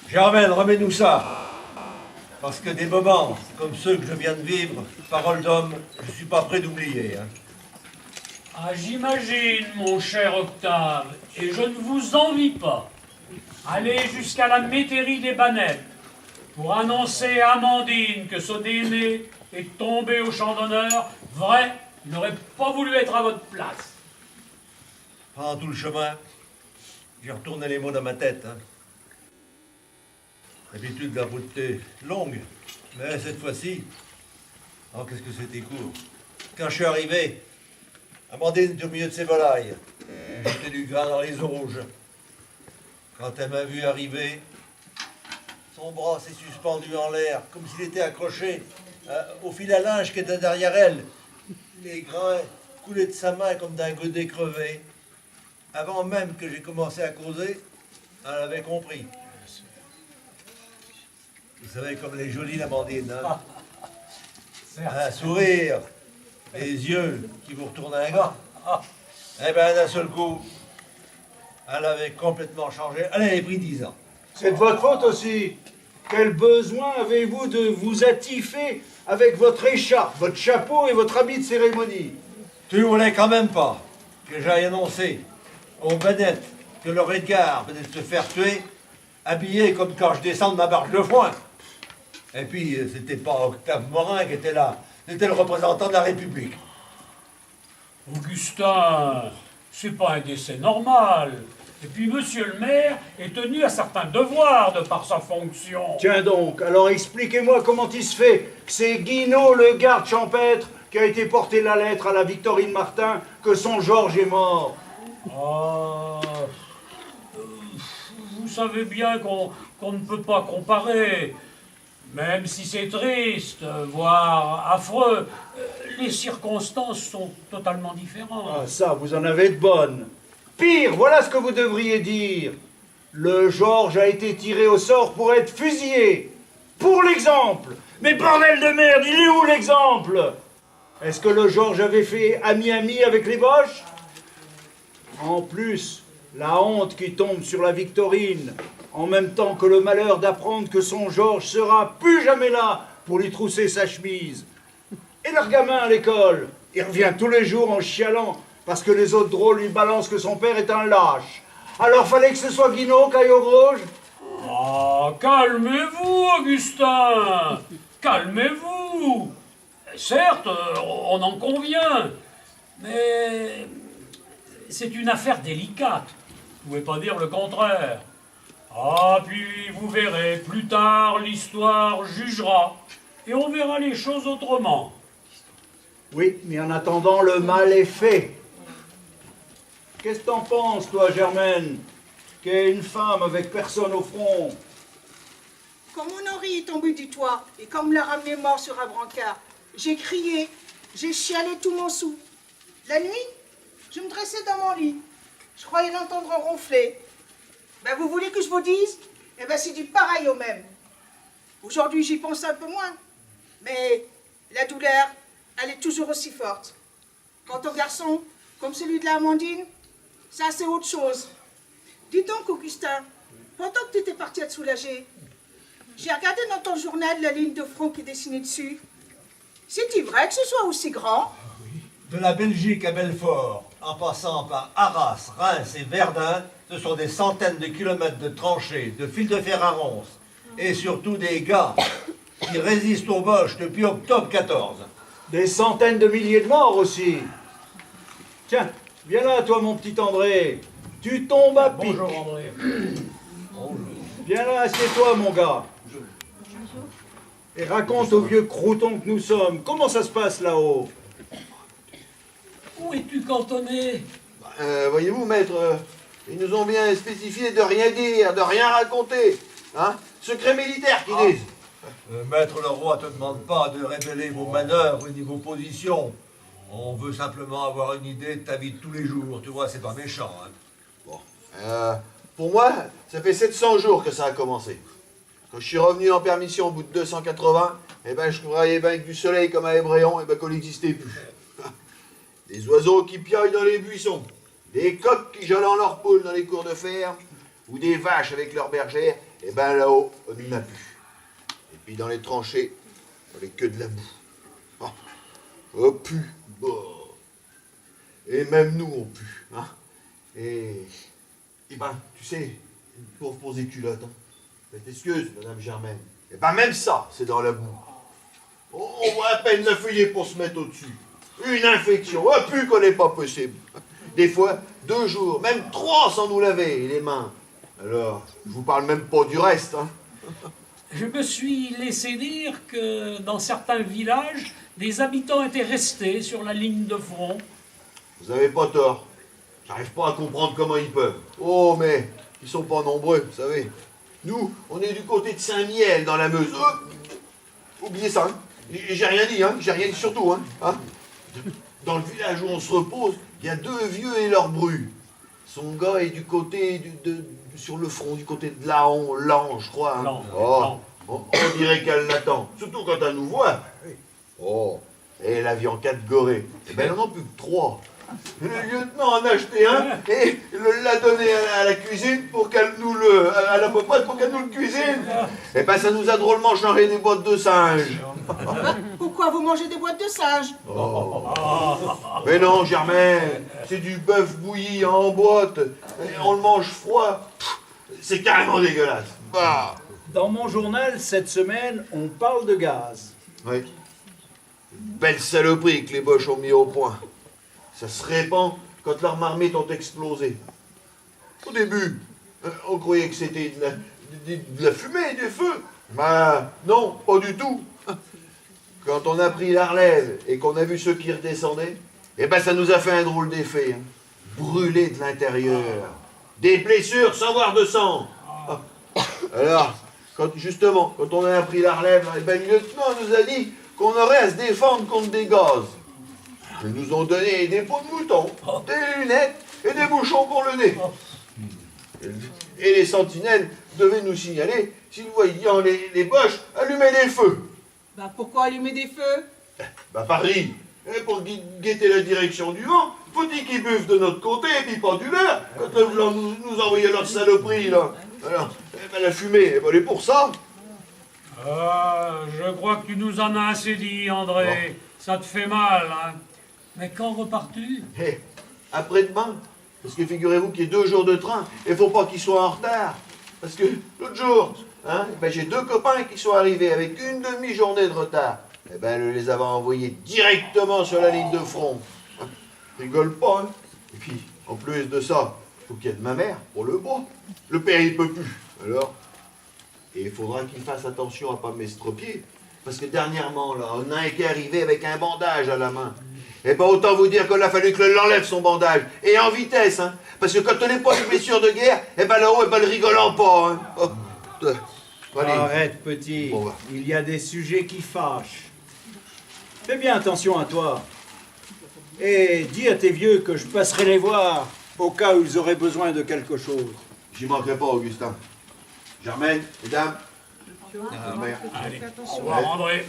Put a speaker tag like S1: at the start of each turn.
S1: Germaine, remets-nous ça. Parce que des moments comme ceux que je viens de vivre, parole d'homme, je suis pas prêt d'oublier. Hein.
S2: Ah, j'imagine, mon cher Octave, et je ne vous envie pas. Allez jusqu'à la métairie des Banettes pour annoncer à Amandine que son aîné est tombé au champ d'honneur. Vrai, il n'aurait pas voulu être à votre place.
S1: Pendant tout le chemin, j'ai retourné les mots dans ma tête. Hein. D'habitude, la route est longue, mais cette fois-ci, oh, qu'est-ce que c'était court. Quand je suis arrivé, Amandine était au milieu de ses volailles. J'étais du gras dans les eaux rouges. Quand elle m'a vu arriver, son bras s'est suspendu en l'air, comme s'il était accroché au fil à linge qui était derrière elle. Les grains coulaient de sa main comme d'un godet crevé. Avant même que j'ai commencé à causer, elle avait compris. Vous savez, comme elle est jolie, l'Amandine, hein? Un sourire, des yeux qui vous retournent un gars. Eh bien, d'un seul coup, elle avait complètement changé. Elle avait pris 10 ans.
S3: C'est de votre faute aussi. Quel besoin avez-vous de vous attifer avec votre écharpe, votre chapeau et votre habit de cérémonie?
S1: Tu voulais quand même pas que j'aille annoncer aux Banettes que leur Edgar venait de se faire tuer, habillé comme quand je descends de ma barge de foin. Et puis, c'était pas Octave Morin qui était là, c'était le représentant de la République.
S2: Augustin, c'est pas un décès normal. Et puis, monsieur le maire est tenu à certains devoirs de par sa fonction.
S3: Tiens donc, alors expliquez-moi comment il se fait que c'est Guinaud, le garde champêtre, qui a été porter la lettre à la Victorine Martin que son Georges est mort.
S2: Ah, vous savez bien qu'on ne peut pas comparer. Même si c'est triste, voire affreux, les circonstances sont totalement différentes.
S3: Ah ça, vous en avez de bonnes. Pire, voilà ce que vous devriez dire. Le Georges a été tiré au sort pour être fusillé. Pour l'exemple. Mais bordel de merde, il est où l'exemple? Est-ce que le Georges avait fait ami-ami avec les Boches? En plus, la honte qui tombe sur la Victorine, en même temps que le malheur d'apprendre que son Georges sera plus jamais là pour lui trousser sa chemise. Et leur gamin à l'école, il revient tous les jours en chialant parce que les autres drôles lui balancent que son père est un lâche. Alors fallait que ce soit Guinaud, Caillot Grouge?
S2: Ah, calmez-vous, Augustin. Calmez-vous. Certes, on en convient, mais c'est une affaire délicate. Vous ne pouvez pas dire le contraire. Ah, puis vous verrez, plus tard, l'histoire jugera. Et on verra les choses autrement.
S3: Oui, mais en attendant, le mal est fait. Qu'est-ce que t'en penses, toi, Germaine, qui est une femme avec personne au front?
S4: Quand mon Henri est tombé du toit et comme l'a ramené mort sur un brancard, j'ai crié, j'ai chialé tout mon sou. La nuit, je me dressais dans mon lit. Je croyais l'entendre ronfler. Ben, vous voulez que je vous dise? Eh ben, c'est du pareil au même. Aujourd'hui, j'y pense un peu moins. Mais la douleur, elle est toujours aussi forte. Quant au garçon, comme celui de la Amandine, ça, c'est autre chose. Dis donc, Augustin, pendant que tu étais parti à te soulager, j'ai regardé dans ton journal la ligne de front qui est dessinée dessus. C'est-il vrai que ce soit aussi grand?
S1: De la Belgique à Belfort, en passant par Arras, Reims et Verdun, ce sont des centaines de kilomètres de tranchées, de fils de fer à ronces, et surtout des gars qui résistent aux Boches depuis octobre 14.
S3: Des centaines de milliers de morts aussi. Tiens, viens là, toi, mon petit André. Tu tombes à pic.
S2: Bonjour, André.
S3: Viens là, assieds-toi, mon gars. Et raconte aux vieux croutons que nous sommes, comment ça se passe là-haut?
S2: Où es-tu cantonné?
S5: Voyez-vous, maître, ils nous ont bien spécifié de rien dire, de rien raconter. Hein? Secret militaire, qu'ils disent.
S1: Maître le roi ne te demande pas de révéler vos manœuvres ni vos positions. On veut simplement avoir une idée de ta vie de tous les jours. Tu vois, c'est pas méchant. Hein.
S5: Bon. Pour moi, ça fait 700 jours que ça a commencé. Quand je suis revenu en permission au bout de 280, eh ben, je croyais bien que du soleil comme à Hébréon, eh ben, qu'on n'existait plus. Des oiseaux qui piaillent dans les buissons, des coqs qui gelent leur poule dans les cours de fer, ou des vaches avec leurs bergères, et ben là-haut, on n'en a plus. Et puis dans les tranchées, on n'est que de la boue. Oh pue. Et même nous, on pue. Hein. Et ben, tu sais, pour poser culotte, hein. Faites excuse, Madame Germaine. Et ben même ça, c'est dans la boue. On voit à peine la feuillée pour se mettre au-dessus. Une infection, oh pue qu'on n'est pas possible. Des fois, 2 jours, même 3 sans nous laver les mains. Alors, je vous parle même pas du reste, hein.
S2: Je me suis laissé dire que dans certains villages, des habitants étaient restés sur la ligne de front.
S5: Vous avez pas tort. J'arrive pas à comprendre comment ils peuvent. Oh, mais ils sont pas nombreux, vous savez. Nous, on est du côté de Saint-Miel, dans la Meuse. Oubliez ça, hein. J'ai rien dit, hein. J'ai rien dit surtout, hein. Dans le village où on se repose, il y a 2 vieux et leur bru. Son gars est du côté sur le front, du côté de Laon, je crois. Hein.
S2: Lan,
S5: Oh,
S2: Lan.
S5: on dirait qu'elle l'attend. Surtout quand elle nous voit. Oh, et elle a vu en 4 gorées. Eh ben, elle en a plus que 3. Le lieutenant en a acheté un et l'a donné à la cuisine pour qu'elle nous à la popote pour qu'elle nous le cuisine. Eh ben, ça nous a drôlement changé des boîtes de singes.
S4: Pourquoi vous mangez des boîtes de singes?
S5: Oh. Mais non, Germaine, c'est du bœuf bouilli en boîte. Et on le mange froid. C'est carrément dégueulasse. Bah.
S3: Dans mon journal, cette semaine, on parle de gaz.
S5: Oui. Belle saloperie que les Boches ont mis au point. Ça se répand quand leurs marmites ont explosé. Au début, on croyait que c'était de la fumée, du feu. Mais non, pas du tout. Quand on a pris la relève et qu'on a vu ceux qui redescendaient, eh ben ça nous a fait un drôle d'effet. Hein. Brûlé de l'intérieur. Des blessures sans voir de sang. Alors, quand on a pris la relève, eh ben, le lieutenant nous a dit qu'on aurait à se défendre contre des gaz. Ils nous ont donné des peaux de mouton, des lunettes et des bouchons pour le nez. Et les sentinelles devaient nous signaler s'ils voyaient les Boches allumer des feux.
S4: Bah pourquoi allumer des feux?
S5: Bah Paris, pour guetter la direction du vent, faut-il qu'ils buvent de notre côté et puis pas du leur, quand le vent nous envoyait leur saloperie, là. Alors, la fumée, elle est pour ça.
S2: Je crois que tu nous en as assez dit, André. Ça te fait mal, hein. Mais quand repars-tu?
S5: Après-demain, parce que figurez-vous qu'il y a 2 jours de train, et faut pas qu'ils soient en retard. Parce que l'autre jour, hein, ben, j'ai 2 copains qui sont arrivés avec une demi-journée de retard. Eh ben, elle les avait envoyés directement sur la ligne de front. Rigole pas, hein. Et puis, en plus de ça, faut qu'il y ait de ma mère pour le bois. Le père, il peut plus. Alors, et il faudra qu'il fasse attention à pas m'estropier. Parce que dernièrement, là, on a un qui est arrivé avec un bandage à la main. Et ben autant vous dire qu'il a fallu que l'enlève son bandage. Et en vitesse, hein. Parce que quand on n'est pas une blessure de guerre, et ben là-haut, et ben le rigolant pas, hein. Oh. Allez.
S3: Arrête, petit.
S5: Bon, bah.
S3: Il y a des sujets qui fâchent. Fais bien attention à toi. Et dis à tes vieux que je passerai les voir au cas où ils auraient besoin de quelque chose.
S5: J'y manquerai pas, Augustin. Germaine, mesdames.
S2: Allez, au revoir, André.